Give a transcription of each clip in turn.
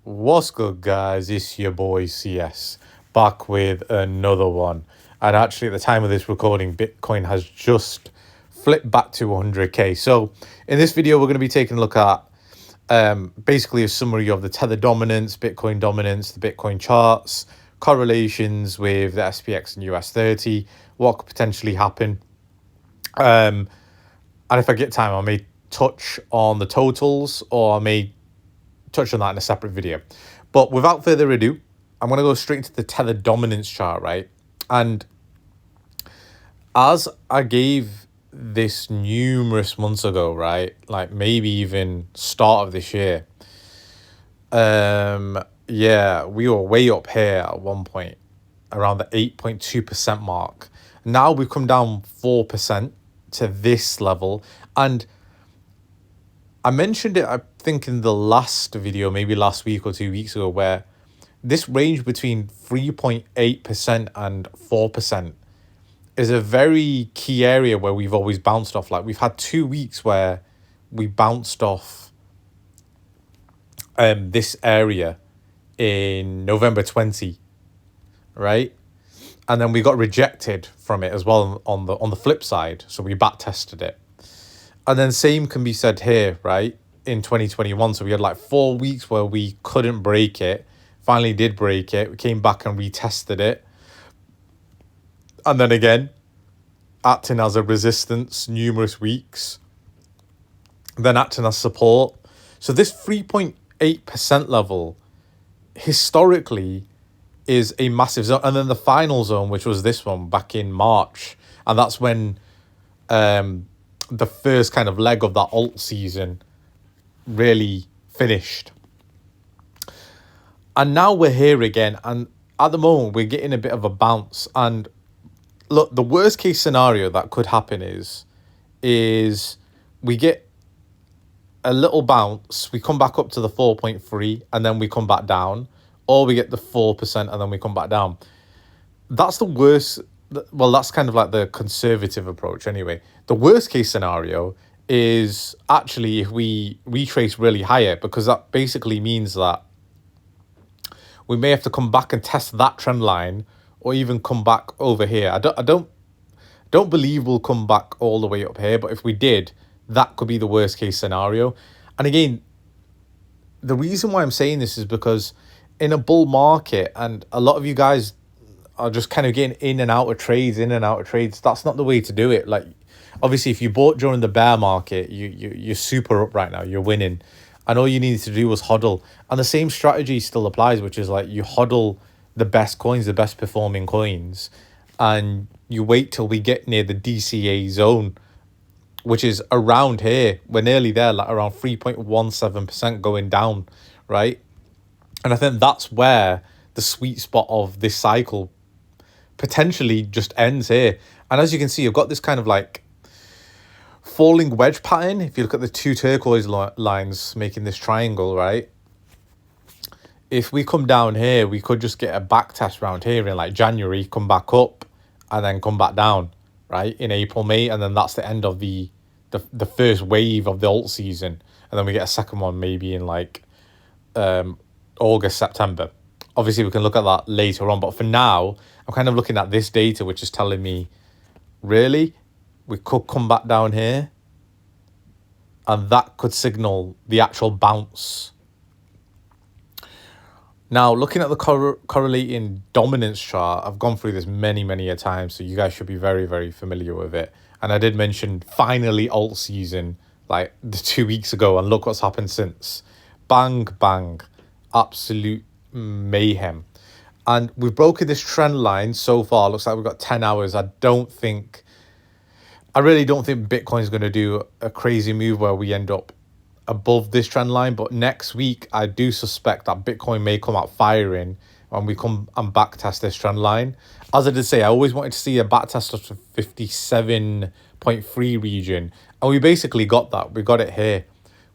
What's good, guys? It's your boy CS back with another one. And actually, at the time of this recording, Bitcoin has just flipped back to 100k. So, in this video, we're going to be taking a look at basically a summary of the Tether dominance, Bitcoin dominance, the Bitcoin charts, correlations with the SPX and US30, what could potentially happen. And if I get time, I may touch on the totals, or I may touch on that in a separate video. But without further ado, I'm going to go straight into the Tether dominance chart, right? And as I gave this numerous months ago, right? Like maybe even start of this year. Yeah, we were way up here at one point, around the 8.2% mark. Now we've come down 4% to this level. And I mentioned it, I think, in the last video, maybe last week or 2 weeks ago, where this range between 3.8% and 4% is a very key area where we've always bounced off. Like, we've had 2 weeks where we bounced off this area in November 20, right? And then we got rejected from it as well on the flip side. So we back tested it. And then same can be said here, right? In 2021. So we had like 4 weeks where we couldn't break it. Finally did break it. We came back and retested it. And then again, acting as a resistance numerous weeks. Then acting as support. So this 3.8% level historically is a massive zone. And then the final zone, which was this one back in March. And that's when the first kind of leg of that alt season really finished. And now we're here again, and at the moment we're getting a bit of a bounce. And look, the worst case scenario that could happen is we get a little bounce, we come back up to the 4.3 and then we come back down, or we get the 4% and then we come back down. That's the worst. Well, that's kind of like the conservative approach anyway. The worst case scenario is actually if we retrace really higher, because that basically means that we may have to come back and test that trend line, or even come back over here. I don't believe we'll come back all the way up here, but if we did, that could be the worst case scenario. And again, the reason why I'm saying this is because in a bull market, and a lot of you guys are just kind of getting in and out of trades. That's not the way to do it. Like, obviously, if you bought during the bear market, you're super up right now. You're winning. And all you needed to do was hodl. And the same strategy still applies, which is like you hodl the best coins, the best performing coins, and you wait till we get near the DCA zone, which is around here. We're nearly there, like around 3.17% going down, right? And I think that's where the sweet spot of this cycle potentially just ends here. And as you can see, I've got this kind of like falling wedge pattern. If you look at the two turquoise lines making this triangle, right? If we come down here, we could just get a back test around here in like January, come back up and then come back down, right? In April, May, and then that's the end of the first wave of the alt season. And then we get a second one maybe in like August, September. Obviously, we can look at that later on. But for now, I'm kind of looking at this data, which is telling me, really, we could come back down here. And that could signal the actual bounce. Now, looking at the correlating dominance chart, I've gone through this many a times, so you guys should be very, very familiar with it. And I did mention finally alt season like 2 weeks ago, and look what's happened since. Bang, bang. Absolute mayhem. And we've broken this trend line so far. Looks like we've got 10 hours. I really don't think Bitcoin's going to do a crazy move where we end up above this trend line. But next week, I do suspect that Bitcoin may come out firing when we come and back test this trend line. As I did say, I always wanted to see a back test of the 57.3 region. And we basically got that. We got it here,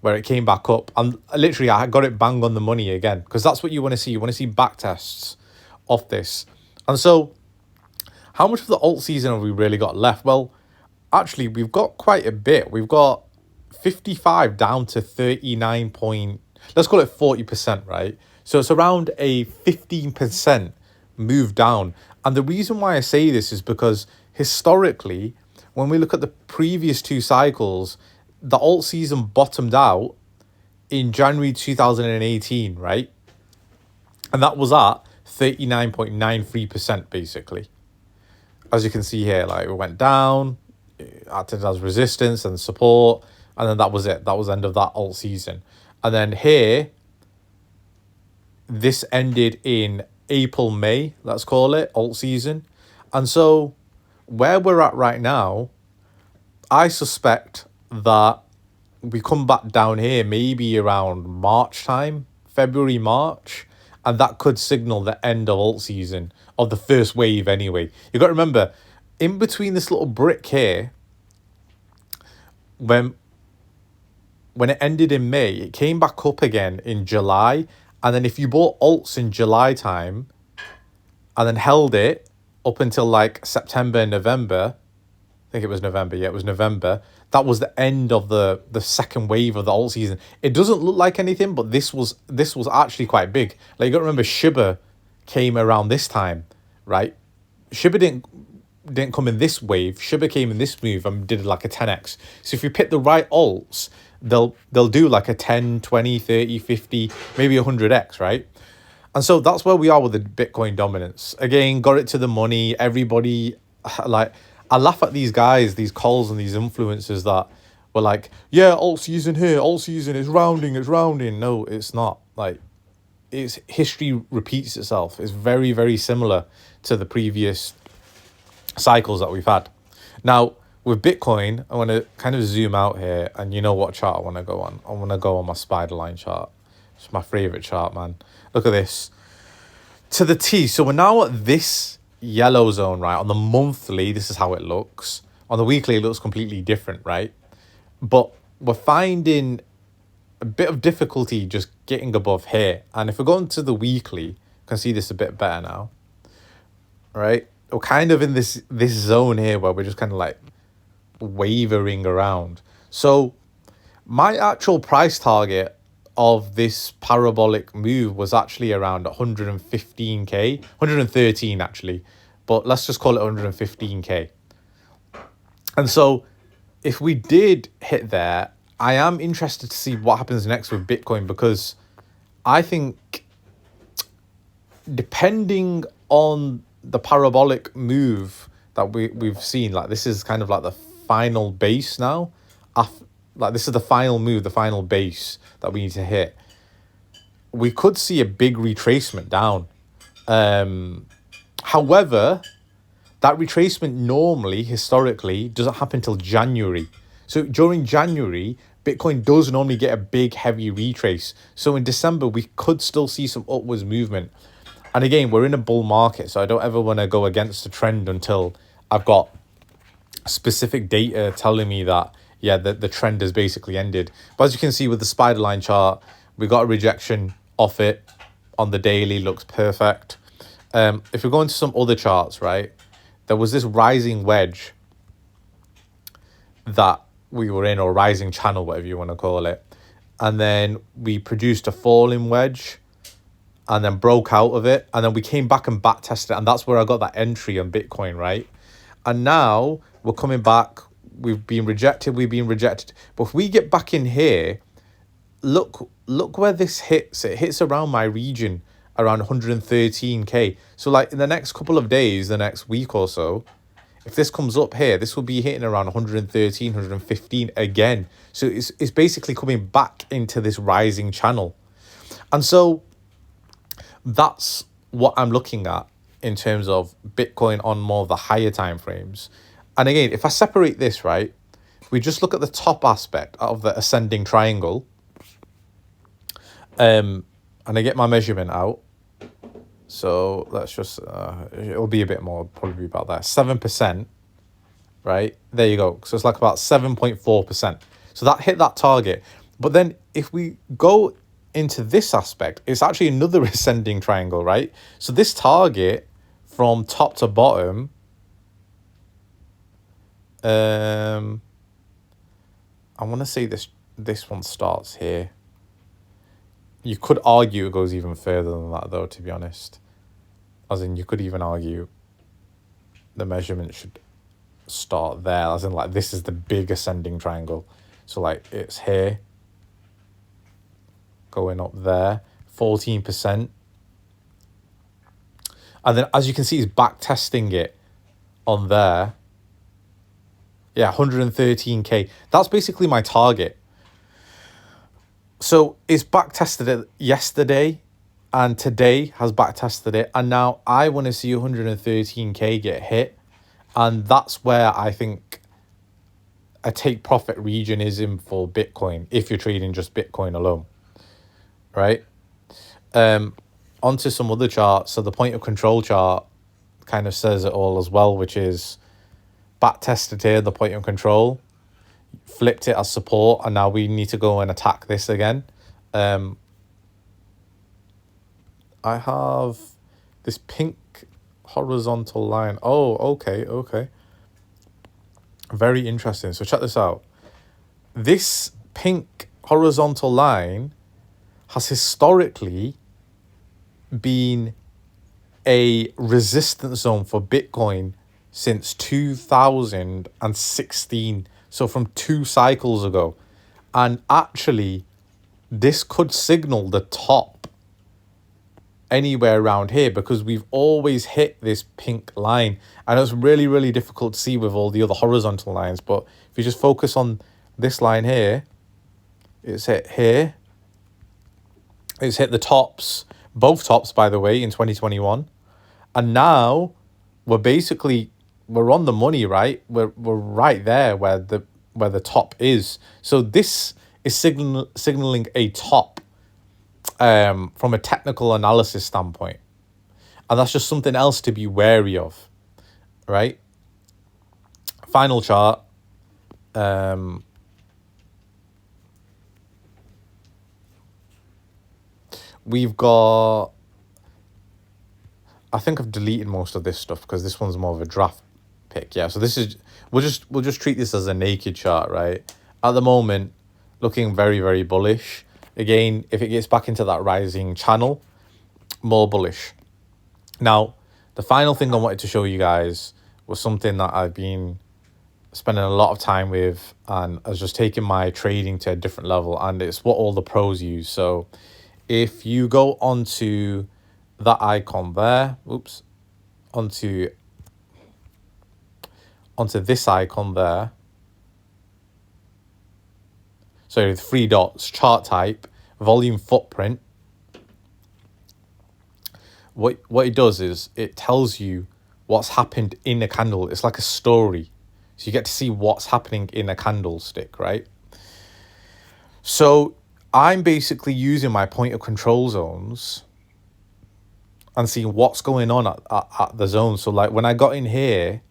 where it came back up. And literally, I got it bang on the money again, because that's what you want to see. You want to see back tests of this. And so, how much of the alt season have we really got left? Well, actually, we've got quite a bit. We've got 55 down to 39 point, let's call it 40%, right? So it's around a 15% move down. And the reason why I say this is because historically, when we look at the previous two cycles, the alt season bottomed out in January 2018, right? And that was at 39.93% basically. As you can see here, like it went down, it acted as resistance and support, and then that was it. That was the end of that alt season. And then here, this ended in April, May, let's call it, alt season. And so where we're at right now, I suspect that we come back down here maybe around March time, February, March, and that could signal the end of alt season, of the first wave anyway. You got to remember, in between this little brick here, when it ended in May, it came back up again in July. And then if you bought alts in July time and then held it up until like September, November, I think it was November. Yeah, it was November. That was the end of the second wave of the alt season. It doesn't look like anything, but this was actually quite big. Like, you got to remember, Shiba came around this time, right? Shiba didn't come in this wave. Shiba came in this move and did like a 10x. So if you pick the right alts, they'll do like a 10, 20, 30, 50, maybe 100x, right? And so that's where we are with the Bitcoin dominance. Again, got it to the money. Everybody, like, I laugh at these guys, these calls and these influencers that were like, yeah, alt season here, alt season is rounding, it's rounding. No, it's not. Like, it's history repeats itself. It's very, very similar to the previous cycles that we've had. Now, with Bitcoin, I want to kind of zoom out here, and you know what chart I want to go on. I want to go on my spider line chart. It's my favorite chart, man. Look at this. To the T. So we're now at this yellow zone, right? On the monthly, this is how it looks. On the weekly, it looks completely different, right? But we're finding a bit of difficulty just getting above here. And if we go into the weekly, you can see this a bit better now, right? We're kind of in this zone here where we're just kind of like wavering around. So my actual price target of this parabolic move was actually around 115k, 113 actually, but let's just call it 115k. And so if we did hit there, I am interested to see what happens next with Bitcoin, because I think depending on the parabolic move that we've seen, like this is kind of like the final base now. Like this is the final move, the final base that we need to hit. We could see a big retracement down. However, that retracement normally, historically, doesn't happen till January. So during January, Bitcoin does normally get a big, heavy retrace. So in December, we could still see some upwards movement. And again, we're in a bull market, so I don't ever want to go against the trend until I've got specific data telling me that, yeah, the trend has basically ended. But as you can see with the spider line chart, we got a rejection off it on the daily, looks perfect. If we go into some other charts, right, there was this rising wedge that we were in, or rising channel, whatever you want to call it. And then we produced a falling wedge and then broke out of it. And then we came back and back tested it. And that's where I got that entry on Bitcoin, right? And now we're coming back. We've been rejected. But if we get back in here, look where this hits. It hits around my region, around 113k. So like in the next couple of days, the next week or so, if this comes up here, this will be hitting around 113, 115 again. So it's basically coming back into this rising channel. And so that's what I'm looking at in terms of Bitcoin on more of the higher time frames. And again, if I separate this, right, we just look at the top aspect of the ascending triangle, and I get my measurement out. So let's just, it'll be a bit more, probably about that, 7%, right? There you go. So it's like about 7.4%. So that hit that target. But then if we go into this aspect, it's actually another ascending triangle, right? So this target from top to bottom, I want to say this one starts here. You could argue it goes even further than that, though, to be honest. As in, you could even argue the measurement should start there. As in, like, this is the big ascending triangle. So, like, it's here, going up there, 14%. And then, as you can see, it's back testing it on there. Yeah, 113K. That's basically my target. So it's back tested it yesterday, and today has back tested it. And now I want to see 113K get hit. And that's where I think a take profit region is in for Bitcoin, if you're trading just Bitcoin alone. Right? Onto some other charts. So the point of control chart kind of says it all as well, which is back tested here, the point of control, flipped it as support, and now we need to go and attack this again. I have this pink horizontal line. Oh, okay. Very interesting. So check this out. This pink horizontal line has historically been a resistance zone for Bitcoin since 2016. So from 2 cycles ago. And actually, this could signal the top anywhere around here, because we've always hit this pink line. And it's really, really difficult to see with all the other horizontal lines. But if you just focus on this line here, it's hit here. It's hit the tops, both tops, by the way, in 2021. And now we're on the money, right? We're right there where the top is. So this is signaling a top from a technical analysis standpoint. And that's just something else to be wary of, right? Final chart. We've got... I think I've deleted most of this stuff because this one's more of a draft pick. Yeah, so this is... We'll just treat this as a naked chart, right? At the moment, looking very, very bullish. Again, if it gets back into that rising channel, more bullish. Now, the final thing I wanted to show you guys was something that I've been spending a lot of time with, and I was just taking my trading to a different level, and it's what all the pros use. So if you go onto that icon there, onto this icon there, so 3 dots, chart type, volume footprint, what it does is it tells you what's happened in a candle. It's like a story. So you get to see what's happening in a candlestick, right? So I'm basically using my point of control zones and seeing what's going on at the zone. So like when I got in here,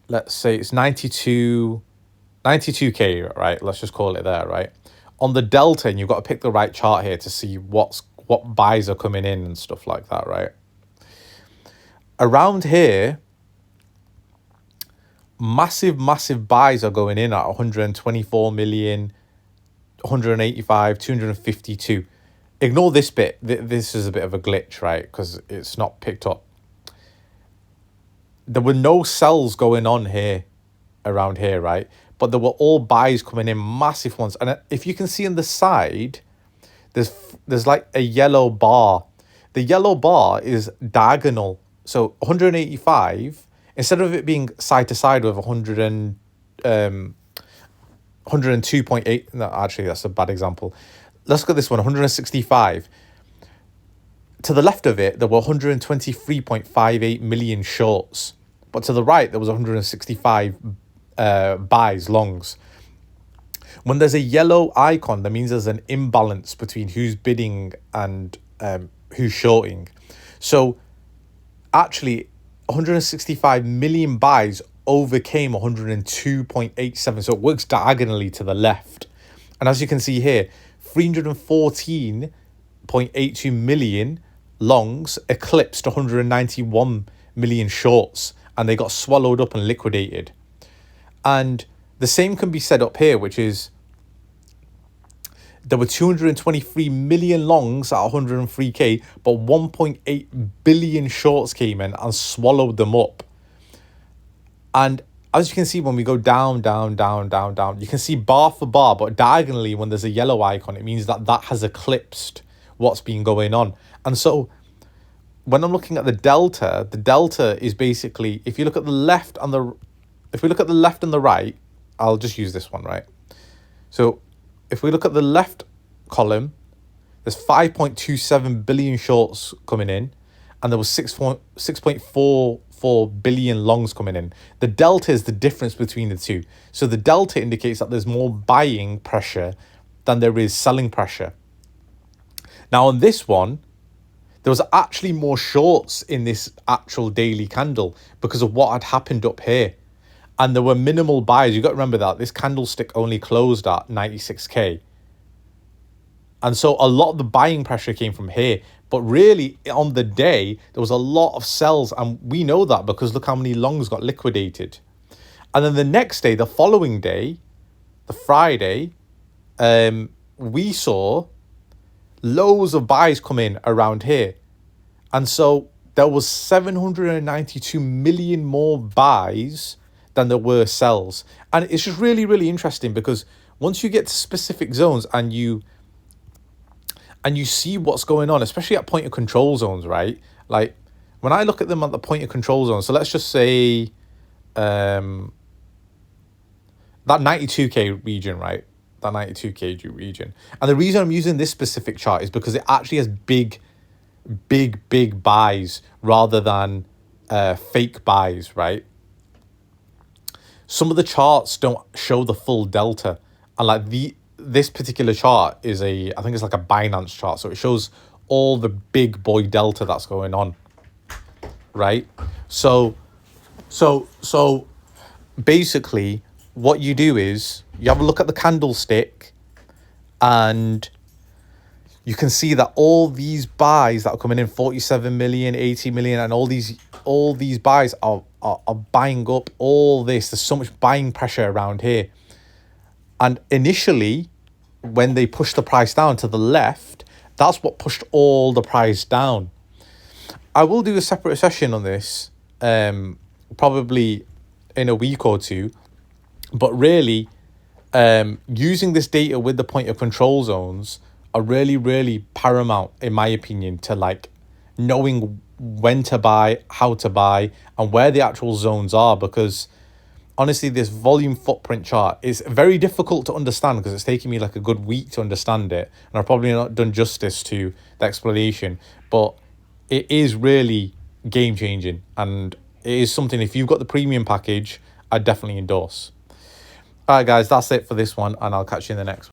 let's say it's 92K, right? Let's just call it there, right? On the delta, and you've got to pick the right chart here to see what buys are coming in and stuff like that, right? Around here, massive buys are going in at 124 million, 185, 252. Ignore this bit. This is a bit of a glitch, right? Because it's not picked up. There were no sells going on here, around here, right? But there were all buys coming in, massive ones. And if you can see on the side, there's like a yellow bar. The yellow bar is diagonal. So 185, instead of it being side to side with 102.8, no, actually that's a bad example. Let's look at this one, 165. To the left of it, there were 123.58 million shorts. But to the right, there was 165 buys, longs. When there's a yellow icon, that means there's an imbalance between who's bidding and who's shorting. So actually, 165 million buys overcame 102.87. So it works diagonally to the left. And as you can see here, 314.82 million longs eclipsed 191 million shorts, and they got swallowed up and liquidated. And the same can be said up here, which is there were 223 million longs at 103k, but 1.8 billion shorts came in and swallowed them up. And as you can see, when we go down, down, down, down, down, you can see bar for bar, but diagonally, when there's a yellow icon, it means that that has eclipsed what's been going on. And so when I'm looking at the delta is basically, if you look at the left and if we look at the left and the right, I'll just use this one, right? So if we look at the left column, there's 5.27 billion shorts coming in, and there was 6.44 billion longs coming in. The delta is the difference between the two. So the delta indicates that there's more buying pressure than there is selling pressure. Now on this one, there was actually more shorts in this actual daily candle because of what had happened up here. And there were minimal buys. You've got to remember that this candlestick only closed at 96k. And so a lot of the buying pressure came from here. But really, on the day, there was a lot of sells. And we know that because look how many longs got liquidated. And then the next day, the following day, the Friday, we saw loads of buys come in around here. And so there was 792 million more buys than there were sells. And it's just really, really interesting because once you get to specific zones and you see what's going on, especially at point of control zones, right? Like when I look at them at the point of control zone, so let's just say that 92k region, right? That 92k region. And the reason I'm using this specific chart is because it actually has big buys rather than fake buys, right? Some of the charts don't show the full delta, and like this particular chart is I think it's like a Binance chart, so it shows all the big boy delta that's going on, right? So basically what you do is you have a look at the candlestick, and you can see that all these buys that are coming in, 47 million, 80 million, and all these buys are buying up all this. There's so much buying pressure around here. And initially, when they pushed the price down to the left, that's what pushed all the price down. I will do a separate session on this, probably in a week or two. But really, using this data with the point of control zones are really, really paramount, in my opinion, to like knowing when to buy, how to buy, and where the actual zones are. Because honestly, this volume footprint chart is very difficult to understand because it's taking me like a good week to understand it. And I've probably not done justice to the explanation, but it is really game changing. And it is something, if you've got the premium package, I definitely endorse. All right, guys, that's it for this one, and I'll catch you in the next one.